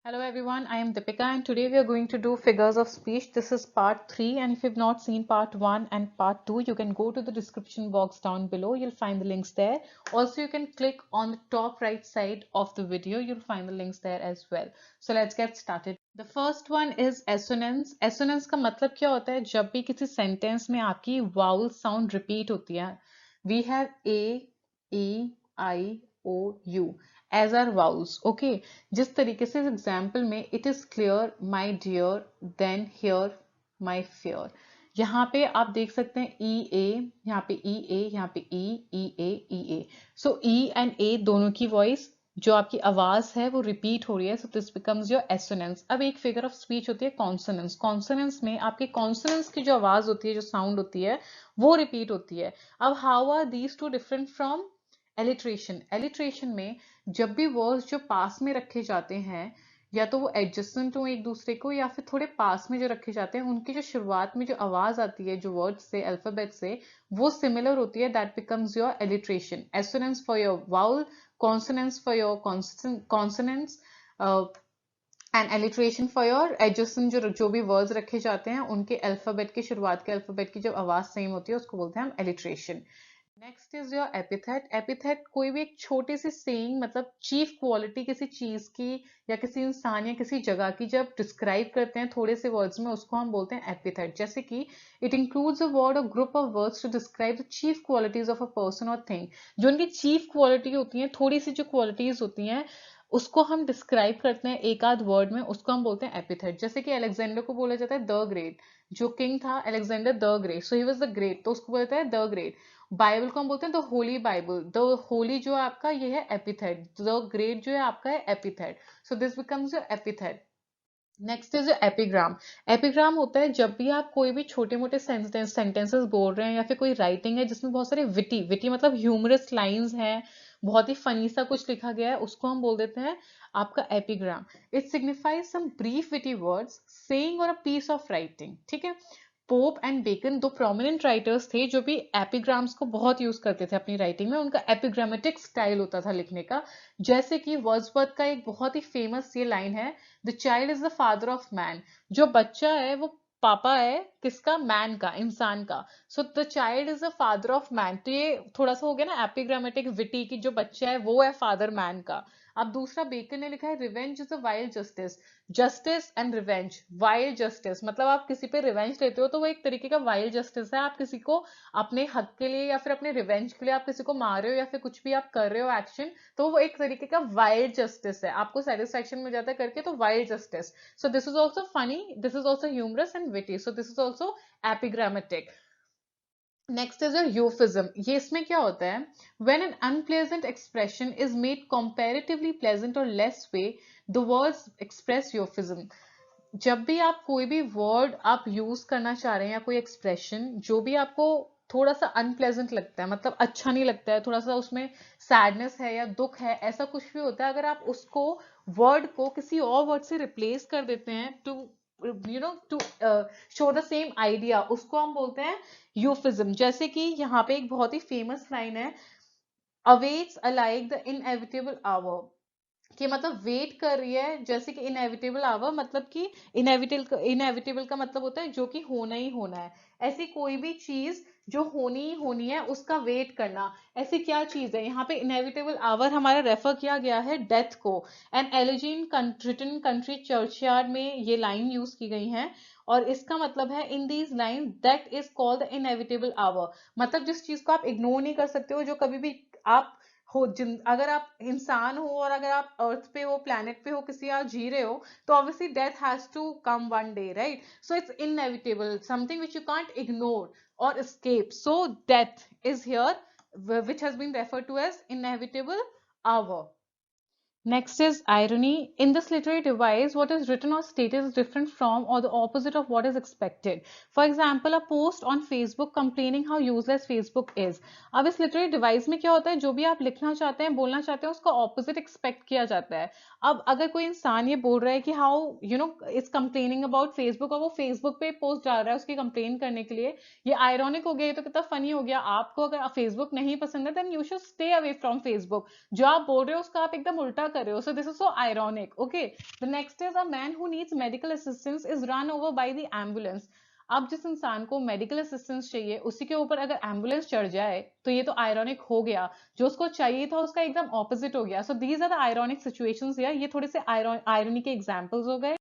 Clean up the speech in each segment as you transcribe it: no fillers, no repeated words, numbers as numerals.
Hello everyone, I am Deepika and today we are going to do figures of speech. This is part 3 and if you've not seen part 1 and part 2, you can go to the description box down below. You'll find the links there. Also, you can click on the top right side of the video. You'll find the links there as well. So let's get started. The first one is assonance. Assonance का मतलब क्या होता है? जब भी किसी sentence में आपकी vowel sound repeat होती है. We have A, E, I, O, U as our vowels. Okay. जिस तरीके से इस एग्जाम्पल में it is clear my dear then here my fair, यहाँ पे आप देख सकते हैं ई ए, यहाँ पे ई ए, यहाँ पे ई ए। सो ई एंड ए दोनों की वॉइस जो आपकी आवाज है वो रिपीट हो रही है, so this becomes your assonance. अब एक फिगर ऑफ स्पीच होती है कॉन्सोनेंस। कॉन्सोनेंस में आपके कॉन्सोनेंस की जो आवाज होती है, जो साउंड होती है, वो रिपीट होती है। अब how are these two different from alliteration? Alliteration में जब भी वर्ड्स जो पास में रखे जाते हैं, या तो वो एडजेसेंट हो एक दूसरे को या फिर थोड़े पास में जो रखे जाते हैं, उनकी जो शुरुआत में जो आवाज आती है जो वर्ड से, अल्फाबेट से, वो सिमिलर होती है। That becomes your alliteration. Assonance for your vowel, consonance for your consonants and alliteration for your adjacent. जो भी वर्ड्स रखे जाते हैं उनके अल्फाबेट की शुरुआत के अल्फाबेट की जब आवाज सेम होती है उसको बोलते हैं हम alliteration. Next is your epithet. Epithet कोई भी एक छोटी सी सेइंग, मतलब चीफ क्वालिटी किसी चीज की या किसी इंसान या किसी जगह की जब डिस्क्राइब करते हैं थोड़े से वर्ड्स में, उसको हम बोलते हैं एपिथेट। जैसे कि इट इंक्लूड्स अ वर्ड और group of words to describe the chief qualities of a person और थिंग। जो उनकी चीफ क्वालिटी होती है, थोड़ी सी जो क्वालिटीज होती हैं, उसको हम डिस्क्राइब करते हैं एक आध वर्ड में, उसको हम बोलते हैं एपिथेट। जैसे कि अलेक्जेंडर को बोला जाता है द ग्रेट। जो किंग था Alexander the great, so he was the great, तो उसको बोलते हैं द ग्रेट। बाइबल को हम बोलते हैं the Holi Bible. The Holi जो है आपका ये है एपिथेट, द ग्रेट जो है आपका है epithet. So this becomes your epithet. Next is epigram. Epigram होता है जब भी आप कोई भी छोटे मोटे सेंटेंसेस बोल रहे हैं या फिर कोई राइटिंग है जिसमें बहुत सारे विटी, विटी मतलब ह्यूमरस लाइंस हैं, बहुत ही फनी सा कुछ लिखा गया है, उसको हम बोल देते हैं आपका epigram. It signifies some brief witty words saying और अ पीस ऑफ राइटिंग। ठीक है। पोप एंड बेकन दो प्रोमिनेंट राइटर्स थे जो भी एपिग्राम्स को बहुत यूज करते थे अपनी राइटिंग में। उनका एपिग्रामेटिक स्टाइल होता था लिखने का। जैसे कि वर्ड्सवर्थ का एक बहुत ही फेमस ये लाइन है, the child is the father of man. जो बच्चा है वो पापा है किसका? मैन का, इंसान का। So the child is the father of man. तो ये थोड़ा सा हो गया ना एपिग्रामेटिक विटी की, जो बच्चा है वो है फादर मैन का। अब दूसरा बेकन ने लिखा है revenge is a wild justice. Justice and revenge, wild justice मतलब आप किसी पे रिवेंज लेते हो तो वो एक तरीके का वाइल्ड जस्टिस है। आप किसी को अपने हक के लिए या फिर अपने रिवेंज के लिए आप किसी को मार रहे हो या फिर कुछ भी आप कर रहे हो एक्शन, तो वो एक तरीके का वाइल्ड जस्टिस है। आपको सेटिस्फेक्शन मिल जाता है करके, तो wild justice. So this is also funny, this is also humorous and witty, so this is also epigrammatic. Next is euphemism. ये इसमें क्या होता है? When an unpleasant expression is made comparatively pleasant और less way, the words express euphemism. जब भी आप कोई भी वर्ड आप यूज करना चाह रहे हैं या कोई एक्सप्रेशन जो भी आपको थोड़ा सा अनप्लेजेंट लगता है, मतलब अच्छा नहीं लगता है, थोड़ा सा उसमें सैडनेस है या दुख है, ऐसा कुछ भी होता है, अगर आप उसको वर्ड को किसी और वर्ड से रिप्लेस कर देते हैं to to show the same idea, उसको हम बोलते हैं यूफिज्म। जैसे कि यहाँ पे एक बहुत ही फेमस लाइन है, awaits alike the inevitable hour. कि मतलब वेट कर रही है, जैसे कि इनएविटेबल आवर मतलब कि इनएविटेबल का मतलब होता है जो कि होना ही होना है। ऐसी कोई भी चीज जो होनी ही होनी है उसका वेट करना। ऐसी क्या चीज है? यहाँ पे इनएविटेबल आवर हमारा रेफर किया गया है डेथ को। एंड एलिजीन रिटन कंट्री चर्चयार्ड में ये लाइन यूज की गई है और इसका मतलब है in these line that is called the inevitable hour. मतलब जिस चीज को आप इग्नोर नहीं कर सकते हो, जो कभी भी आप हो, अगर आप इंसान हो और अगर आप अर्थ पे हो, प्लैनेट पे हो, किसी आप जी रहे हो, तो obviously death has to come one day, right? So it's inevitable, something which you can't ignore or escape. So death is here, which has been referred to as inevitable hour. Next is irony. In this literary device, what is written or stated is different from or the opposite of what is expected. For example, a post on Facebook complaining how useless Facebook is. अब इस literary device में क्या होता है? जो भी आप लिखना चाहते हैं, बोलना चाहते हैं, उसका opposite expect किया जाता है। अब अगर कोई इंसान ये बोल रहा है कि how is complaining about Facebook और वो Facebook पे पोस्ट डाल रहा है उसकी कंप्लेन करने के लिए, ये आयरॉनिक हो गया, ये तो कितना फनी हो गया। आपको अगर फेसबुक नहीं पसंद है then you should stay away from Facebook. जो आप बोल रहे हो उसका आप एकदम उल्टा कर रहे हो. So this is so ironic. Okay. The next is a man who needs medical assistance is run over by the ambulance. अब जिस इंसान को मेडिकल असिस्टेंस चाहिए उसी के ऊपर अगर एम्बुलेंस चढ़ जाए तो ये तो आयरॉनिक हो गया. जो उसको चाहिए था उसका एकदम ऑपोजिट हो गया. So these are the ironic situations. ये थोड़े से आयरनी के एग्जांपल्स हो गए.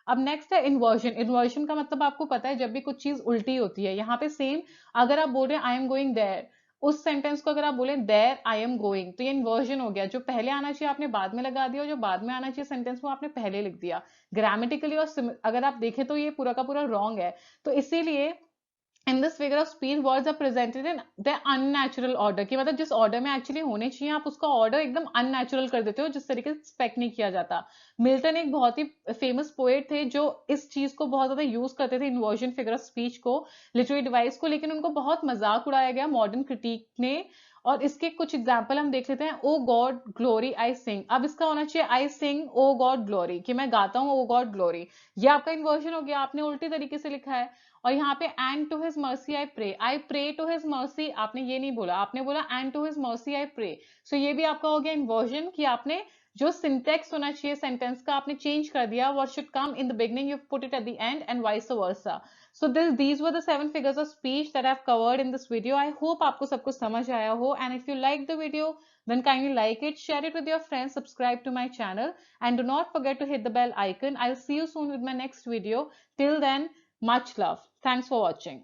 अब नेक्स्ट है इन्वर्जन. इन्वर्जन का मतलब आपको पता है जब भी कुछ चीज उल्टी होती है. यहाँ पे सेम अगर आप बोल रहे हैं आई एम गोइंग देयर, उस सेंटेंस को अगर आप बोले देयर आई एम गोइंग, तो ये इन्वर्जन हो गया. जो पहले आना चाहिए आपने बाद में लगा दिया, और जो बाद में आना चाहिए सेंटेंस में आपने पहले लिख दिया. ग्रामेटिकली और अगर आप देखें तो ये पूरा का पूरा रॉन्ग है. तो इसीलिए in this figure of speech words are presented in the unnatural order. कि मतलब जिस ऑर्डर में एक्चुअली होने चाहिए आप उसका ऑर्डर एकदम अननेचुरल कर देते हो, जिस तरीके से एक्सपेक्ट नहीं किया जाता. मिल्टन एक बहुत ही फेमस पोएट थे जो इस चीज को बहुत ज्यादा यूज करते थे, इन्वर्जन फिगर ऑफ स्पीच को, लिटरेरी डिवाइस को, लेकिन उनको बहुत मजाक उड़ाया गया मॉडर्न क्रिटिक ने. और इसके कुछ एग्जाम्पल हम देख लेते हैं. ओ गॉड ग्लोरी आई सिंग. अब इसका होना चाहिए आई सिंग ओ गॉड ग्लोरी, कि मैं गाता हूँ ओ गॉड ग्लोरी. ये आपका इन्वर्जन हो गया, आपने उल्टी तरीके से लिखा है. और यहाँ पे and to his mercy I pray to his mercy, आपने ये नहीं बोला, आपने बोला and to his mercy I pray. So ये भी आपका हो गया इन्वर्जन, कि आपने जो सिंटेक्स होना चाहिए सेंटेंस का आपने चेंज कर दिया. What should come in the beginning you put it at the end and vice versa. So these were the 7 figures of speech that I've covered in this video. I hope आपको सब कुछ समझ आया हो. And if you like the video, then kindly like it, share it with your friends, subscribe to my channel, and do not forget to hit the bell icon. I'll see you soon with my next video. Till then, much love. Thanks for watching.